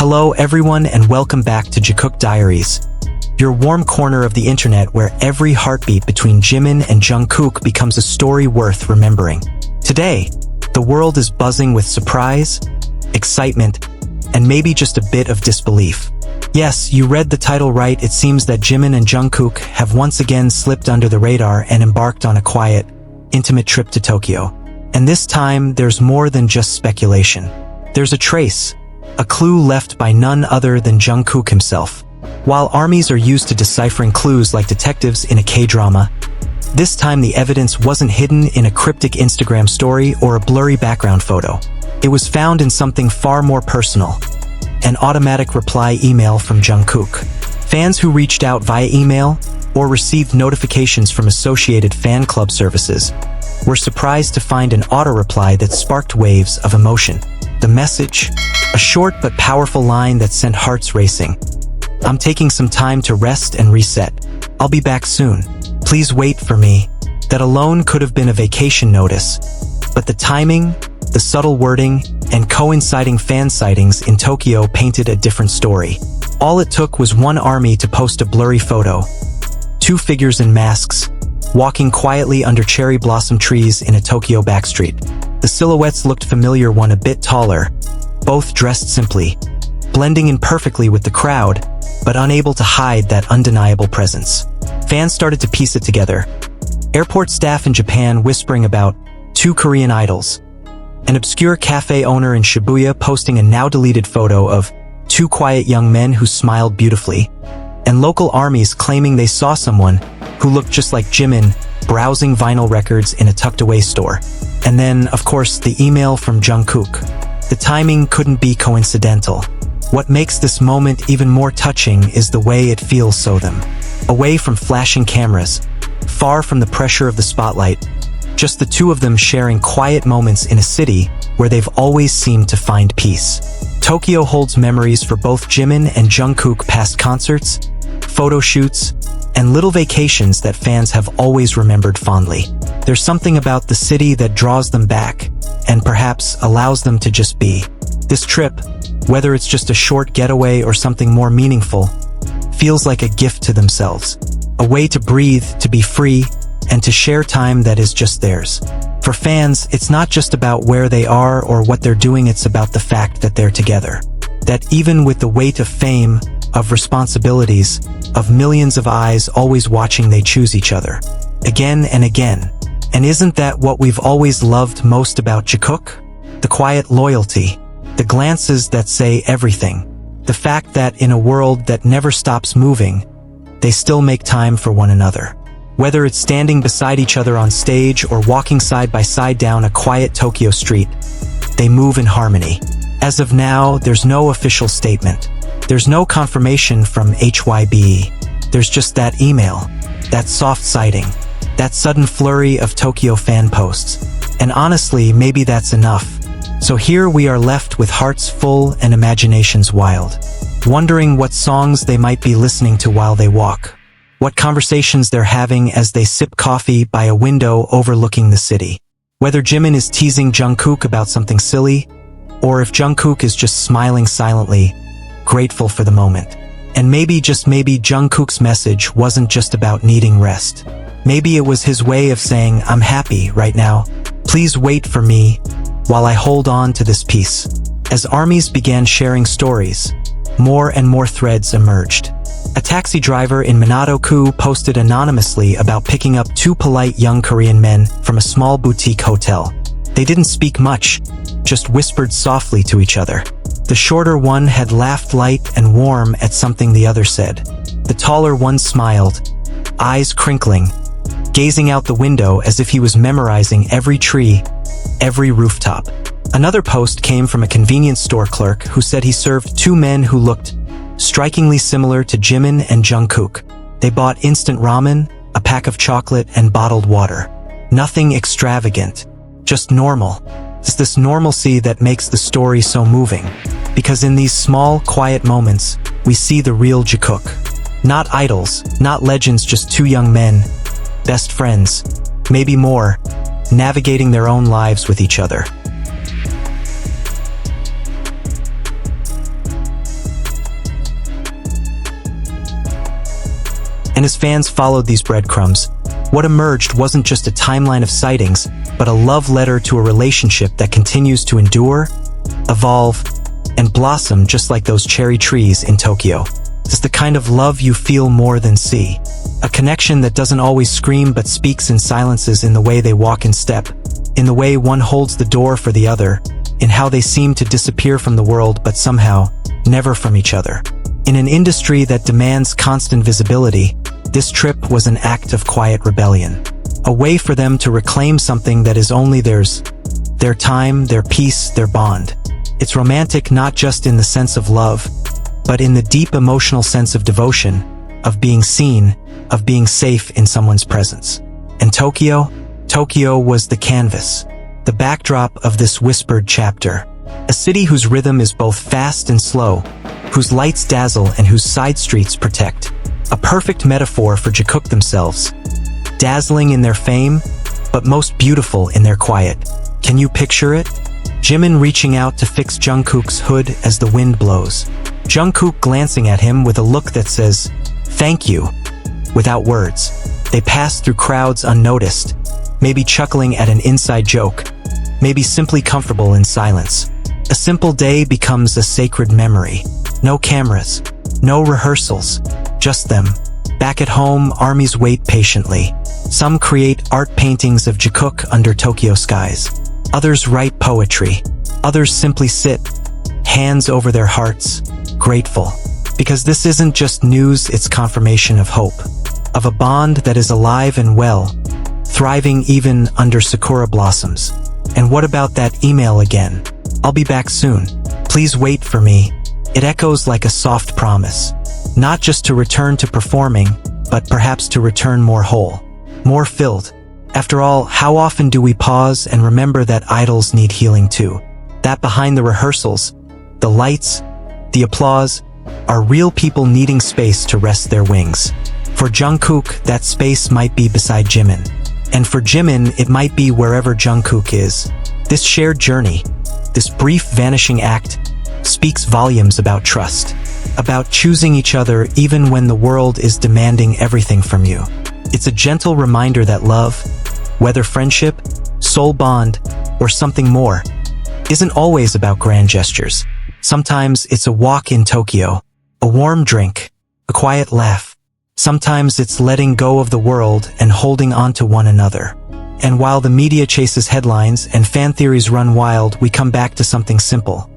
Hello everyone and welcome back to Jikook Diaries, your warm corner of the internet where every heartbeat between Jimin and Jungkook becomes a story worth remembering. Today, the world is buzzing with surprise, excitement, and maybe just a bit of disbelief. Yes, you read the title right. It seems that Jimin and Jungkook have once again slipped under the radar and embarked on a quiet, intimate trip to Tokyo. And this time, there's more than just speculation. There's a trace, a clue left by none other than Jungkook himself. While armies are used to deciphering clues like detectives in a K-drama, this time the evidence wasn't hidden in a cryptic Instagram story or a blurry background photo. It was found in something far more personal, an automatic reply email from Jungkook. Fans who reached out via email or received notifications from associated fan club services were surprised to find an auto-reply that sparked waves of emotion. The message, a short but powerful line that sent hearts racing. I'm taking some time to rest and reset. I'll be back soon. Please wait for me. That alone could have been a vacation notice, but the timing, the subtle wording, and coinciding fan sightings in Tokyo painted a different story. All it took was one army to post a blurry photo. Two figures in masks, walking quietly under cherry blossom trees in a Tokyo backstreet. The silhouettes looked familiar, one a bit taller, both dressed simply, blending in perfectly with the crowd, but unable to hide that undeniable presence. Fans started to piece it together. Airport staff in Japan whispering about two Korean idols, an obscure cafe owner in Shibuya posting a now-deleted photo of two quiet young men who smiled beautifully, and local armies claiming they saw someone who looked just like Jimin browsing vinyl records in a tucked-away store. And then, of course, the email from Jungkook. The timing couldn't be coincidental. What makes this moment even more touching is the way it feels so them. Away from flashing cameras, far from the pressure of the spotlight, just the two of them sharing quiet moments in a city where they've always seemed to find peace. Tokyo holds memories for both Jimin and Jungkook, past concerts, photo shoots, and little vacations that fans have always remembered fondly. There's something about the city that draws them back, and perhaps allows them to just be. This trip, whether it's just a short getaway or something more meaningful, feels like a gift to themselves. A way to breathe, to be free, and to share time that is just theirs. For fans, it's not just about where they are or what they're doing, it's about the fact that they're together. That even with the weight of fame, of responsibilities, of millions of eyes always watching, they choose each other. Again and again. And isn't that what we've always loved most about Jikook? The quiet loyalty, the glances that say everything, the fact that in a world that never stops moving, they still make time for one another. Whether it's standing beside each other on stage or walking side by side down a quiet Tokyo street, they move in harmony. As of now, there's no official statement. There's no confirmation from HYBE. There's just that email, that soft sighting, that sudden flurry of Tokyo fan posts. And honestly, maybe that's enough. So here we are left with hearts full and imaginations wild, wondering what songs they might be listening to while they walk, what conversations they're having as they sip coffee by a window overlooking the city. Whether Jimin is teasing Jungkook about something silly, or if Jungkook is just smiling silently, grateful for the moment. And maybe, just maybe, Jungkook's message wasn't just about needing rest. Maybe it was his way of saying, I'm happy right now. Please wait for me while I hold on to this peace. As armies began sharing stories, more and more threads emerged. A taxi driver in Minato-ku posted anonymously about picking up two polite young Korean men from a small boutique hotel. They didn't speak much, just whispered softly to each other. The shorter one had laughed light and warm at something the other said. The taller one smiled, eyes crinkling, gazing out the window as if he was memorizing every tree, every rooftop. Another post came from a convenience store clerk who said he served two men who looked strikingly similar to Jimin and Jungkook. They bought instant ramen, a pack of chocolate, and bottled water. Nothing extravagant, just normal. It's this normalcy that makes the story so moving, because in these small, quiet moments, we see the real Jikook. Not idols, not legends, just two young men, best friends, maybe more, navigating their own lives with each other. And as fans followed these breadcrumbs, what emerged wasn't just a timeline of sightings, but a love letter to a relationship that continues to endure, evolve, and blossom just like those cherry trees in Tokyo. It's the kind of love you feel more than see. A connection that doesn't always scream but speaks in silences, in the way they walk in step, in the way one holds the door for the other, in how they seem to disappear from the world but somehow never from each other. In an industry that demands constant visibility, this trip was an act of quiet rebellion. A way for them to reclaim something that is only theirs. Their time, their peace, their bond. It's romantic not just in the sense of love, but in the deep emotional sense of devotion, of being seen, of being safe in someone's presence. And Tokyo was the canvas, the backdrop of this whispered chapter. A city whose rhythm is both fast and slow, whose lights dazzle and whose side streets protect. A perfect metaphor for Jikook themselves. Dazzling in their fame, but most beautiful in their quiet. Can you picture it? Jimin reaching out to fix Jungkook's hood as the wind blows. Jungkook glancing at him with a look that says, "Thank you." Without words, they pass through crowds unnoticed, maybe chuckling at an inside joke, maybe simply comfortable in silence. A simple day becomes a sacred memory. No cameras, no rehearsals, just them. Back at home, armies wait patiently. Some create art paintings of Jikook under Tokyo skies. Others write poetry. Others simply sit, hands over their hearts, grateful. Because this isn't just news, it's confirmation of hope. Of a bond that is alive and well, thriving even under sakura blossoms. And what about that email again? "I'll be back soon. Please wait for me." It echoes like a soft promise. Not just to return to performing, but perhaps to return more whole, more filled. After all, how often do we pause and remember that idols need healing too? That behind the rehearsals, the lights, the applause, are real people needing space to rest their wings. For Jungkook, that space might be beside Jimin. And for Jimin, it might be wherever Jungkook is. This shared journey, this brief vanishing act, speaks volumes about trust, about choosing each other even when the world is demanding everything from you. It's a gentle reminder that love, whether friendship, soul bond, or something more, isn't always about grand gestures. Sometimes it's a walk in Tokyo, a warm drink, a quiet laugh. Sometimes it's letting go of the world and holding on to one another. And while the media chases headlines and fan theories run wild, we come back to something simple.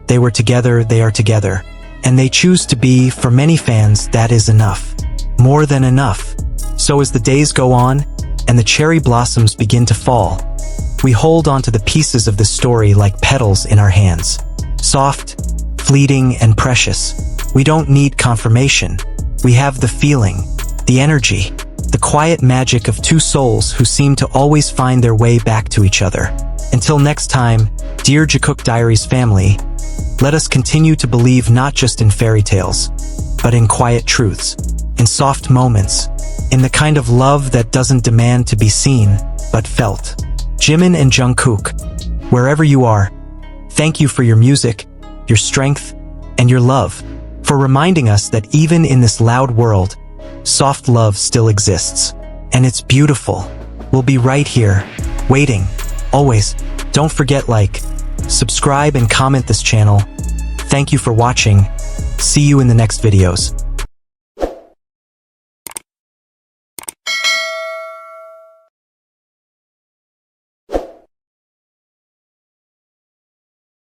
They were together, they are together. And they choose to be. For many fans, that is enough. More than enough. So as the days go on, and the cherry blossoms begin to fall, we hold on to the pieces of the story like petals in our hands. Soft, fleeting, and precious. We don't need confirmation. We have the feeling, the energy, the quiet magic of two souls who seem to always find their way back to each other. Until next time, dear Jikook Diaries family, let us continue to believe not just in fairy tales, but in quiet truths, in soft moments, in the kind of love that doesn't demand to be seen, but felt. Jimin and Jungkook, wherever you are, thank you for your music, your strength, and your love, for reminding us that even in this loud world, soft love still exists. And it's beautiful. We'll be right here, waiting, always. Don't forget subscribe and comment this channel. Thank you for watching. See you in the next videos.